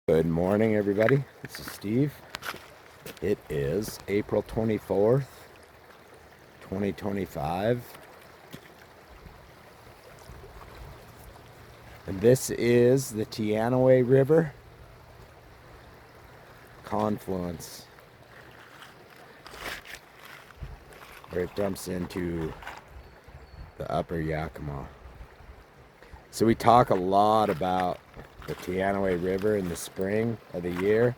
Good morning, everybody. This is Steve. It is April 24th, 2025. And this is the Teanaway River Confluence, where it dumps into the Uppper Yakima. So we talk a lot about the Teanaway River in the spring of the year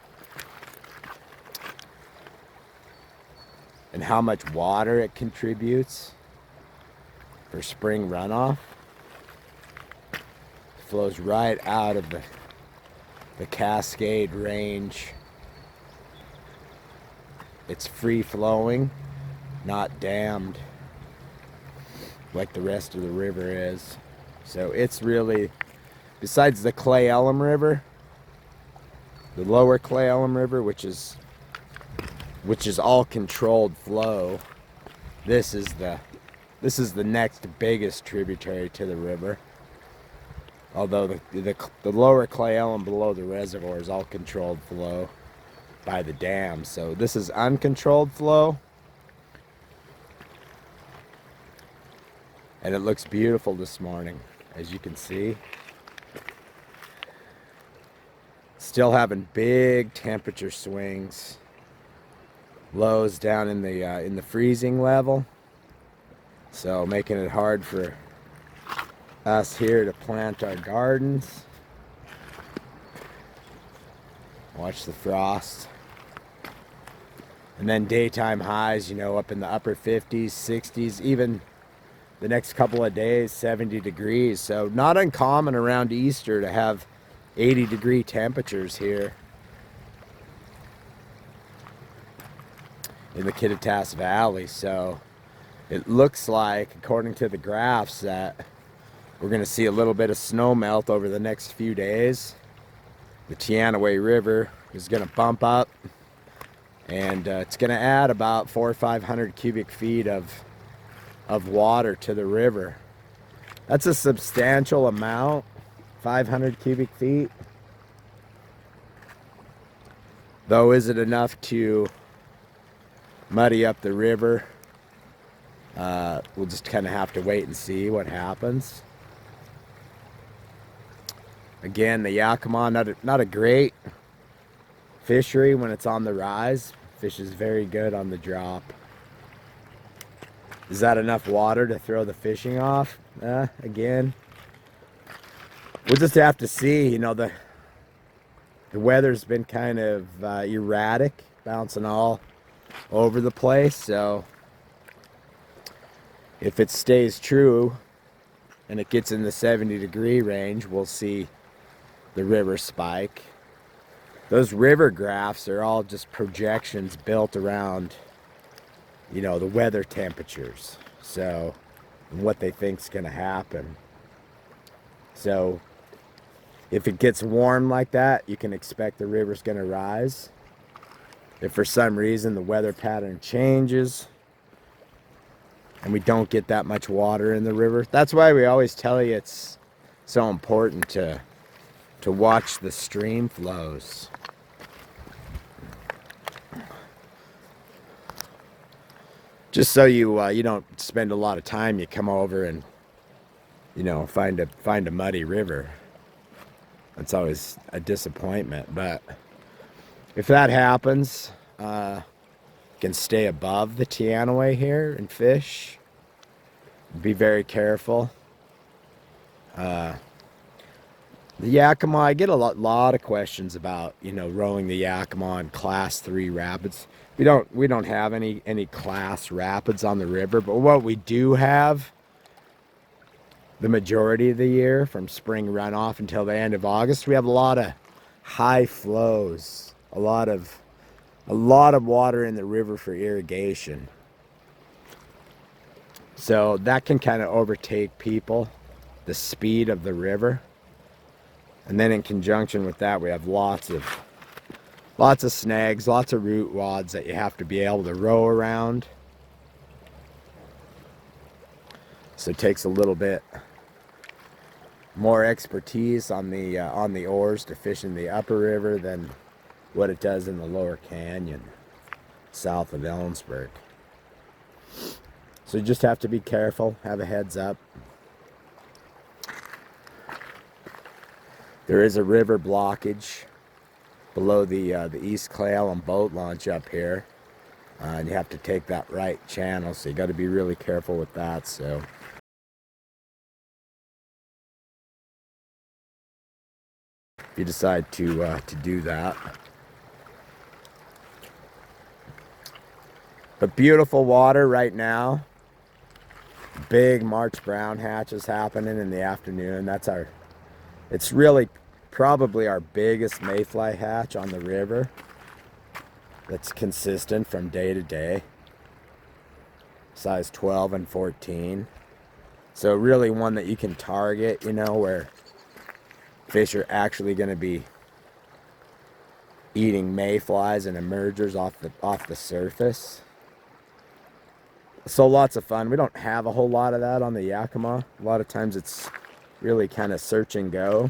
and how much water it contributes for spring runoff. It flows right out of the Cascade Range. It's free flowing, not dammed like the rest of the river is. So it's really, besides the Clay Ellum River, the lower Clay Ellum River, which is all controlled flow, this is the next biggest tributary to the river. Although the lower Clay Ellum below the reservoir is all controlled flow by the dam. So this is uncontrolled flow. And it looks beautiful this morning, as you can see. Still having big temperature swings. Lows down in the freezing level. So making it hard for us here to plant our gardens. Watch the frost. And then daytime highs, up in the upper 50s, 60s, even the next couple of days, 70 degrees. So not uncommon around Easter to have 80-degree temperatures here in the Kittitas Valley. So it looks like, according to the graphs, that we're going to see a little bit of snow melt over the next few days. The Teanaway River is going to bump up, and it's going to add about 400 or 500 cubic feet of water to the river. That's a substantial amount, 500 cubic feet. Though, is it enough to muddy up the river? We'll just kind of have to wait and see what happens. Again, the Yakima, not a great fishery when it's on the rise. Fish is very good on the drop. Is that enough water to throw the fishing off? Again, we'll just have to see. The weather's been kind of erratic, bouncing all over the place. So if it stays true and it gets in the 70-degree range, we'll see the river spike. Those river graphs are all just projections built around the weather temperatures, so, and what they think's going to happen. So if it gets warm like that, you can expect the river's going to rise. If for some reason the weather pattern changes and we don't get that much water in the river, that's why we always tell you it's so important to watch the stream flows. Just so you don't spend a lot of time, you come over and find a muddy river. That's always a disappointment. But if that happens, you can stay above the Teanaway here and fish. Be very careful. The Yakima, I get a lot of questions about rowing the Yakima on Class 3 rapids. We don't have any class rapids on the river, but what we do have the majority of the year, from spring runoff until the end of August, we have a lot of high flows, a lot of water in the river for irrigation. So that can kind of overtake people, the speed of the river. And then in conjunction with that, we have lots of snags, lots of root wads that you have to be able to row around. So it takes a little bit more expertise on the oars to fish in the upper river than what it does in the lower canyon south of Ellensburg. So you just have to be careful, have a heads up. There is a river blockage below the East Clay Island boat launch up here, and you have to take that right channel, so you got to be really careful with that. So if you decide to do that. But beautiful water right now. Big March brown hatches happening in the afternoon. It's really probably our biggest mayfly hatch on the river. That's consistent from day to day. Size 12 and 14. So really one that you can target, you know, where fish are actually going to be eating mayflies and emergers off the surface. So lots of fun. We don't have a whole lot of that on the Yakima. A lot of times it's really kind of search and go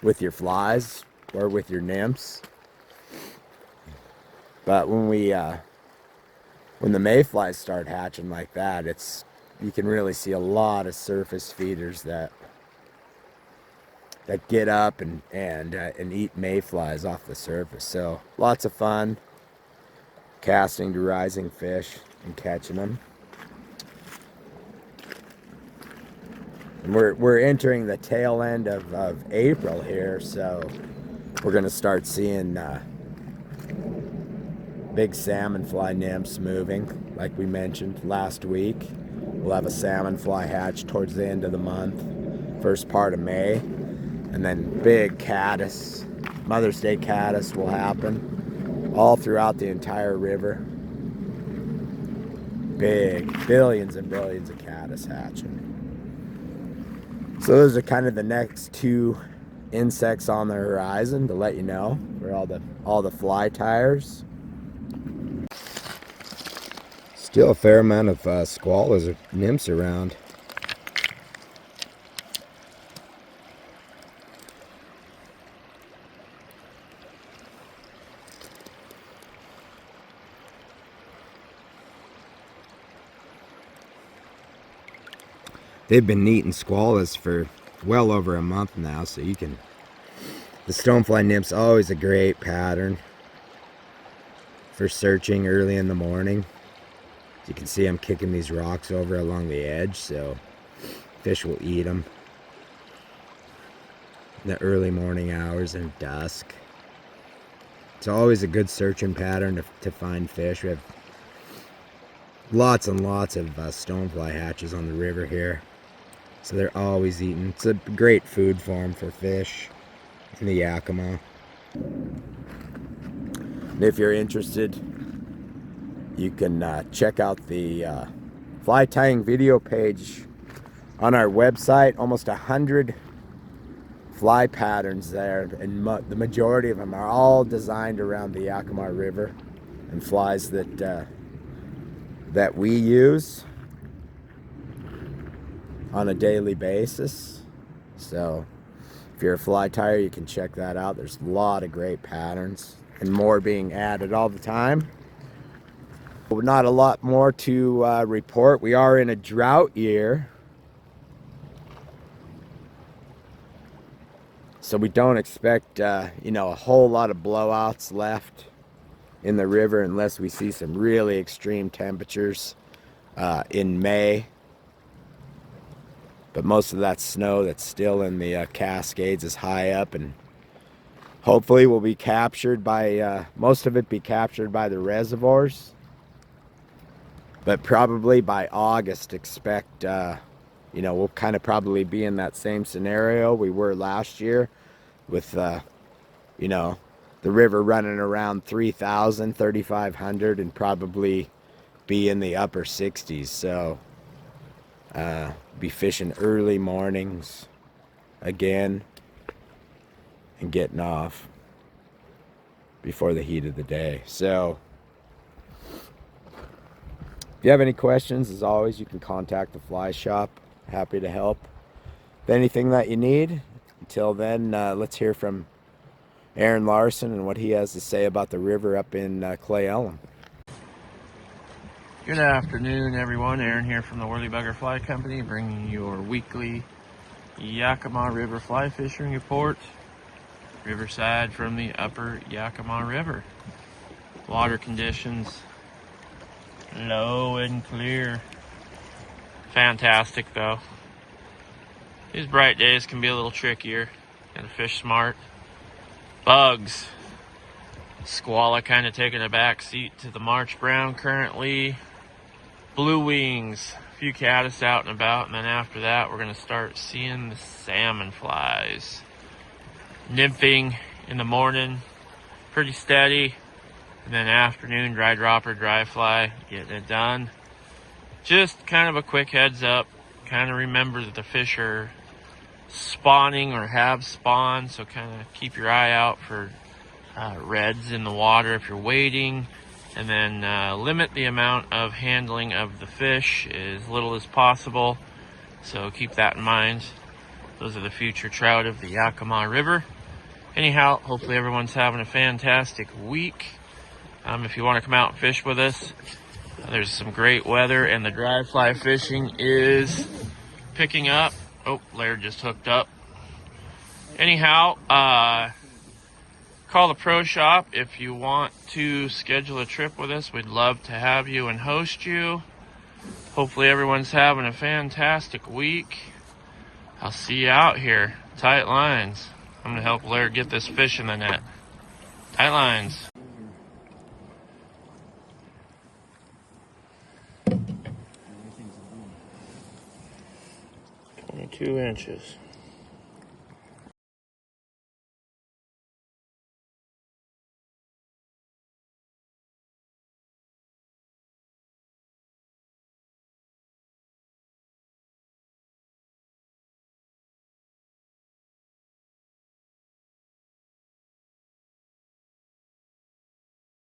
with your flies or with your nymphs. But when the mayflies start hatching like that, you can really see a lot of surface feeders that get up and eat mayflies off the surface. So lots of fun casting to rising fish and catching them. And we're entering the tail end of April here, so we're going to start seeing big salmon fly nymphs moving. Like we mentioned last week, we'll have a salmon fly hatch towards the end of the month, first part of May, and then big caddis, Mother's Day caddis will happen all throughout the entire river. Big, billions and billions of caddis hatching. So those are kind of the next two insects on the horizon to let you know where all the fly tires. Still a fair amount of squallows or nymphs around. They've been eating squallows for well over a month now, so the stonefly nymph's always a great pattern for searching early in the morning. As you can see, I'm kicking these rocks over along the edge, so fish will eat them in the early morning hours and dusk. It's always a good searching pattern to find fish. We have lots and lots of stonefly hatches on the river here. So they're always eating. It's a great food form for fish in the Yakima. And if you're interested, you can check out the fly tying video page on our website. Almost 100 fly patterns there, and the majority of them are all designed around the Yakima River and flies that we use on a daily basis. So if you're a fly tyer, you can check that out. There's a lot of great patterns and more being added all the time. Not a lot more to report. We are in a drought year, so we don't expect a whole lot of blowouts left in the river unless we see some really extreme temperatures in May. But most of that snow that's still in the Cascades is high up, and hopefully will be captured by most of it be captured by the reservoirs. But probably by August, expect we'll kind of probably be in that same scenario we were last year, with the river running around 3,000, 3,500, and probably be in the upper 60s. So be fishing early mornings again and getting off before the heat of the day. So if you have any questions, as always, you can contact the fly shop. Happy to help. anything that you need. Until then, let's hear from Aron Larsen and what he has to say about the river up in Clay Ellen. Good afternoon, everyone. Aron here from the Worley Bugger Fly Company, bringing you your weekly Yakima River fly fishing report. Riverside from the Uppper Yakima River. Water conditions low and clear. Fantastic though. These bright days can be a little trickier. Gotta fish smart. Bugs. Squalla kind of taking a back seat to the March brown currently. Blue wings, a few caddis out and about, and then after that we're going to start seeing the salmon flies. Nymphing in the morning, pretty steady, and then afternoon dry dropper, dry fly, getting it done. Just kind of a quick heads up, kind of remember that the fish are spawning or have spawned, so kind of keep your eye out for reds in the water if you're wading. And then limit the amount of handling of the fish as little as possible. So keep that in mind. Those are the future trout of the Yakima River. Anyhow, hopefully everyone's having a fantastic week. If you want to come out and fish with us, there's some great weather and the dry fly fishing is picking up. Oh, Laird just hooked up. Anyhow, call the Pro Shop if you want to schedule a trip with us. We'd love to have you and host you. Hopefully everyone's having a fantastic week. I'll see you out here. Tight lines. I'm going to help Laird get this fish in the net. Tight lines. 22 inches.